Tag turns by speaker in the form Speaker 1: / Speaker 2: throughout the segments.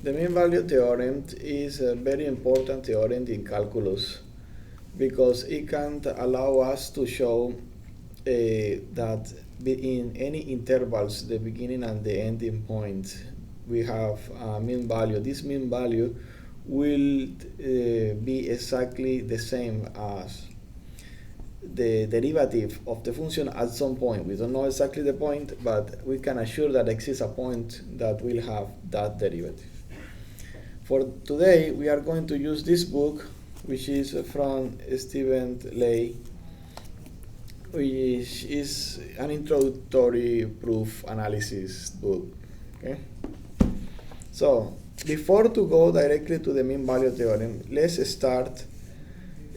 Speaker 1: The mean value theorem is a very important theorem in calculus because it can allow us to show that in any intervals, the beginning and the ending point, we have a mean value. This mean value will be exactly the same as the derivative of the function at some point. We don't know exactly the point, but we can assure that exists a point that will have that derivative. For today, we are going to use this book, which is from Stephen Lay, which is an introductory proof analysis book. Okay. So before to go directly to the mean value theorem, let's start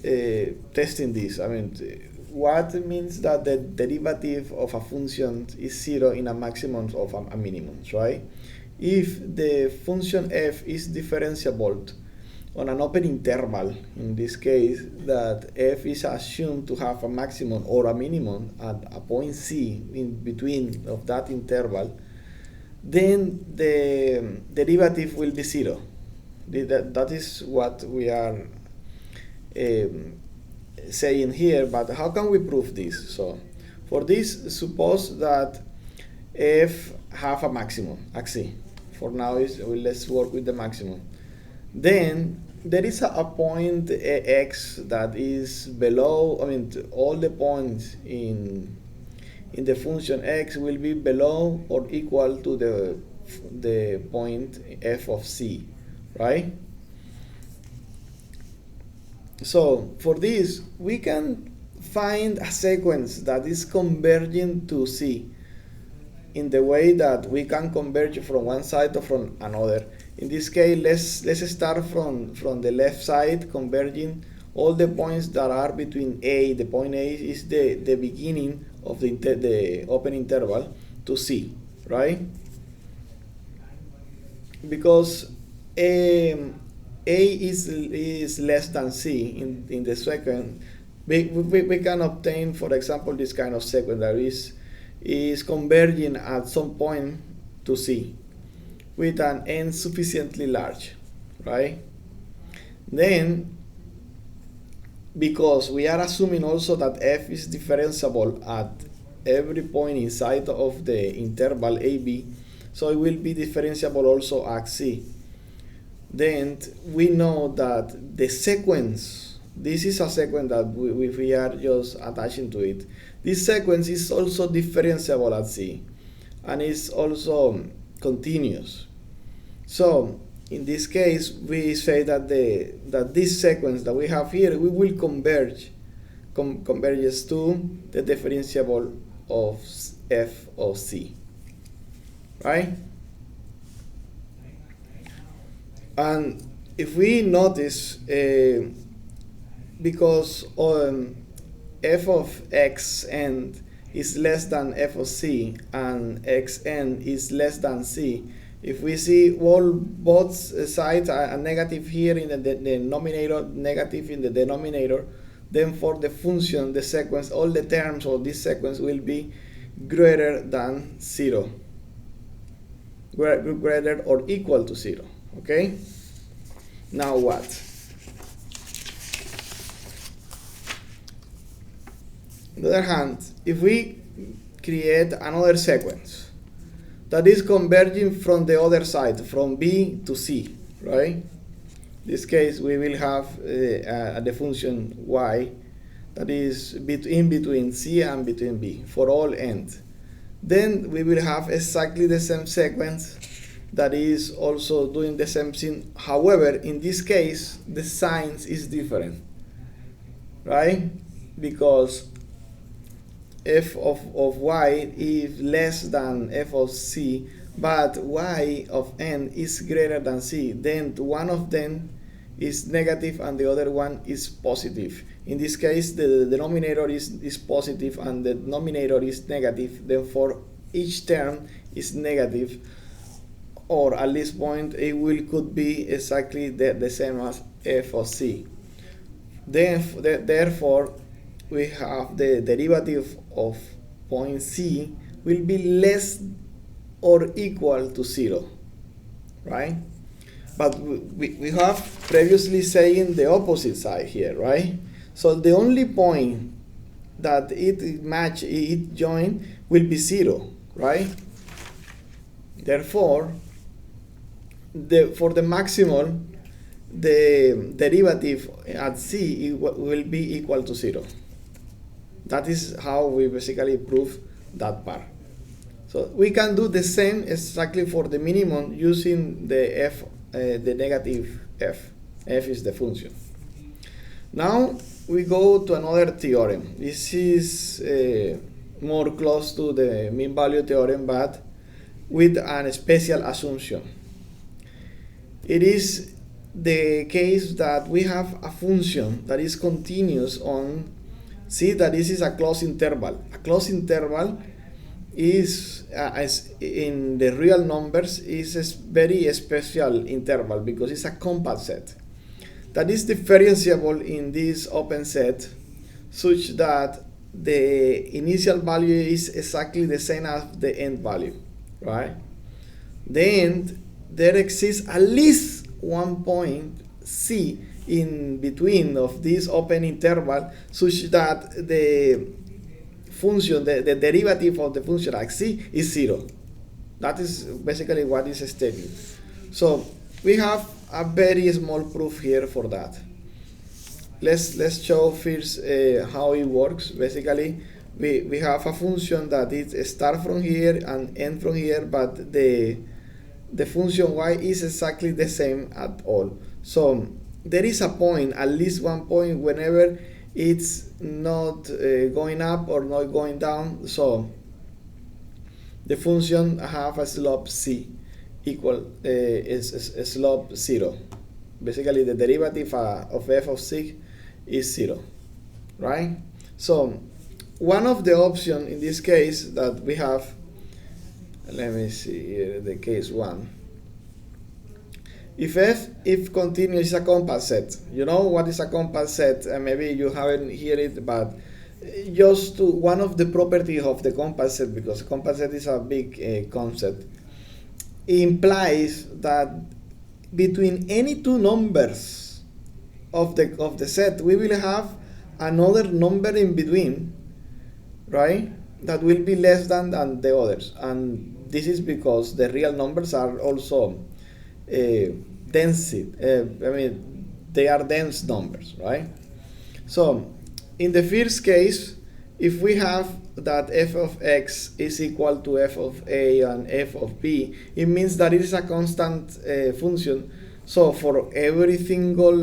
Speaker 1: testing this. I mean, what means that the derivative of a function is zero in a maximum of a minimum, right? If the function f is differentiable on an open interval, in this case, that f is assumed to have a maximum or a minimum at a point c in between of that interval, then the derivative will be zero. That is what we are saying here, but how can we prove this? So for this, suppose that f have a maximum, xc. For now, let's work with the maximum. Then there is a point x that is below, I mean, all the points in the function x will be below or equal to the point f of c, right? So for this, we can find a sequence that is converging to c in the way that we can converge from one side or from another. In this case, let's start from the left side, converging all the points that are between a. The point a is the beginning of the open interval to c, right? Because a is less than c in the second, we can obtain, for example, this kind of sequence that is converging at some point to c with an n sufficiently large, right? Then, because we are assuming also that f is differentiable at every point inside of the interval ab, so it will be differentiable also at c. Then we know that the sequence, this is a sequence that we are just attaching to it. This sequence is also differentiable at c, and is also continuous. So in this case, we say that this sequence that we have here, we will converges to the differentiable of f of c, right? And if we notice, because f of xn is less than f of c and xn is less than c, if we see both sides are negative here in the denominator, negative in the denominator, then for the function, the sequence, all the terms of this sequence will be greater than 0, greater or equal to 0. Okay? Now what? On the other hand, if we create another sequence that is converging from the other side, from b to c, right? In this case, we will have the function y that is in between c and between b for all n. Then we will have exactly the same sequence that is also doing the same thing. However, in this case, the signs is different, right? Because f of y is less than f of c, but y of n is greater than c. Then one of them is negative and the other one is positive. In this case, the denominator is positive and the denominator is negative. Therefore, each term is negative, or at this point it could be exactly the same as f of c. Therefore, we have the derivative of point c will be less or equal to 0, right? But we have previously saying the opposite side here, right? So the only point that it join will be 0, right? Therefore, for the maximum, the derivative at C will be equal to 0. That is how we basically prove that part. So we can do the same exactly for the minimum using the f, the negative f. F is the function. Now we go to another theorem. This is more close to the mean value theorem, but with a special assumption. It is the case that we have a function that is continuous on, see that this is a closed interval. A closed interval is, as in the real numbers, is a very special interval because it's a compact set that is differentiable in this open set such that the initial value is exactly the same as the end value, right? Then there exists at least one point C in between of this open interval such that the function, the derivative of the function at C is 0. That is basically what is stated. So we have a very small proof here for that. Let's show first how it works. Basically, we have a function that it start from here and end from here, but the function y is exactly the same at all. So there is a point, at least one point, whenever it's not going up or not going down. So the function have a slope c equal is slope 0. Basically, the derivative of f of c is 0, right? So one of the options in this case that we have, let me see here, the case 1. If continuous is a compact set, you know what is a compact set? Maybe you haven't heard it, but just to one of the properties of the compact set, because compact set is a big concept, it implies that between any two numbers of the set, we will have another number in between, right? That will be less than the others, and this is because the real numbers are also density. They are dense numbers, right? So in the first case, if we have that f of x is equal to f of a and f of b, it means that it is a constant function. So for every single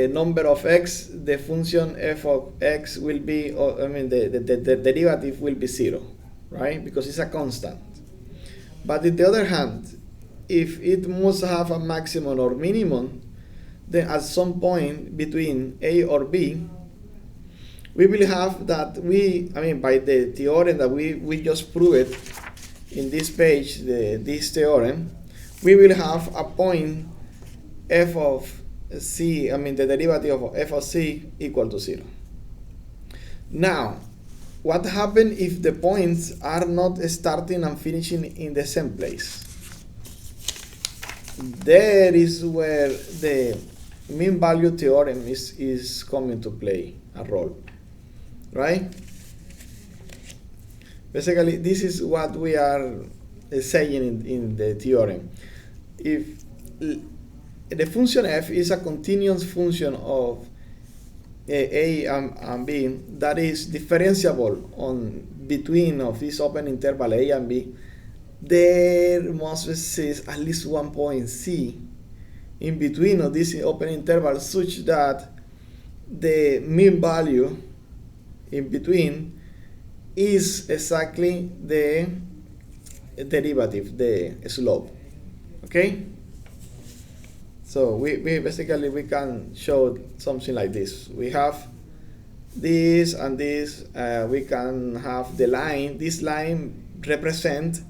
Speaker 1: number of x, the function f of x will be, the derivative will be 0, right? Because it's a constant. But on the other hand, if it must have a maximum or minimum, then at some point between a or b, we will have that by the theorem that we just proved in this page, this theorem, we will have a point f of c, the derivative of f of c equal to 0. Now, what happens if the points are not starting and finishing in the same place? There is where the mean value theorem is coming to play a role, right? Basically, this is what we are saying in the theorem. If the function f is a continuous function of a and b that is differentiable on between of this open interval a and b, there must exist at least one point c in between of this open interval such that the mean value in between is exactly the derivative, the slope. Okay? So we basically we can show something like this. We have this and this. We can have the line. This line represent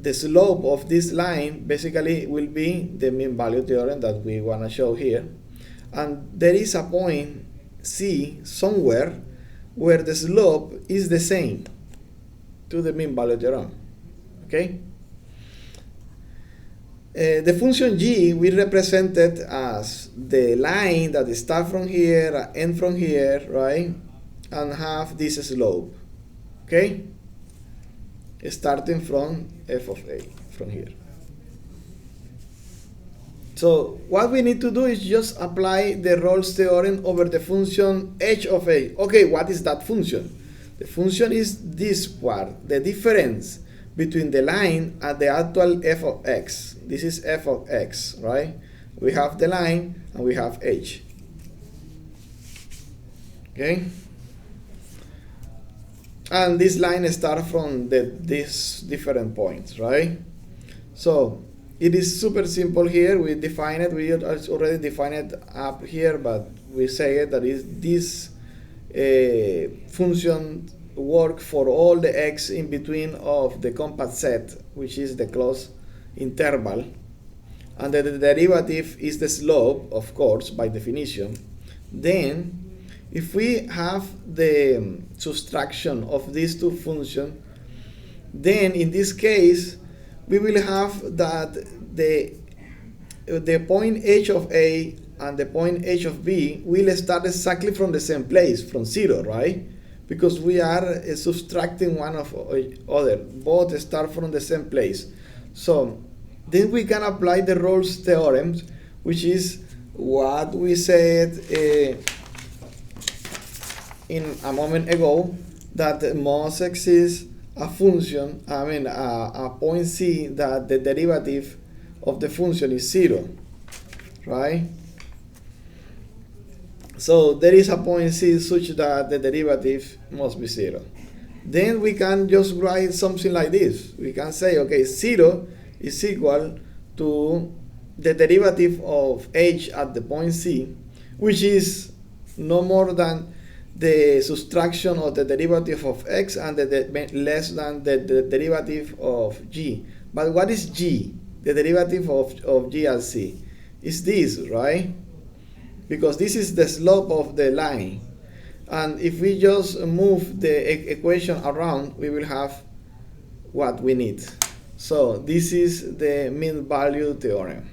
Speaker 1: the slope of this line basically will be the mean value theorem that we want to show here. And there is a point C somewhere where the slope is the same to the mean value theorem. okay? The function g we represented as the line that starts from here, end from here, right? And have this slope, okay? Starting from f of a, from here. So what we need to do is just apply the Rolle's theorem over the function h of a. Okay, what is that function? The function is this part, the difference between the line and the actual f of x. This is f of x, right? We have the line and we have h. Okay? And this line starts from these different points, right? So it is super simple here. We define it. We already defined it up here, but we say it that is this function work for all the x in between of the compact set, which is the closed interval, and the derivative is the slope, of course, by definition. Then if we have the subtraction of these two functions, then in this case we will have that the point h of a and the point h of b will start exactly from the same place, from 0, right? Because we are subtracting one of other. Both start from the same place. So then we can apply the Rolle's theorem, which is what we said in a moment ago, that must exist a function, a point c that the derivative of the function is 0, right? So there is a point c such that the derivative must be 0. Then we can just write something like this. We can say, okay, 0 is equal to the derivative of h at the point c, which is no more than the subtraction of the derivative of x and less than the derivative of g. But what is g? The derivative of g at c is this, right? Because this is the slope of the line. And if we just move the equation around, we will have what we need. So this is the mean value theorem.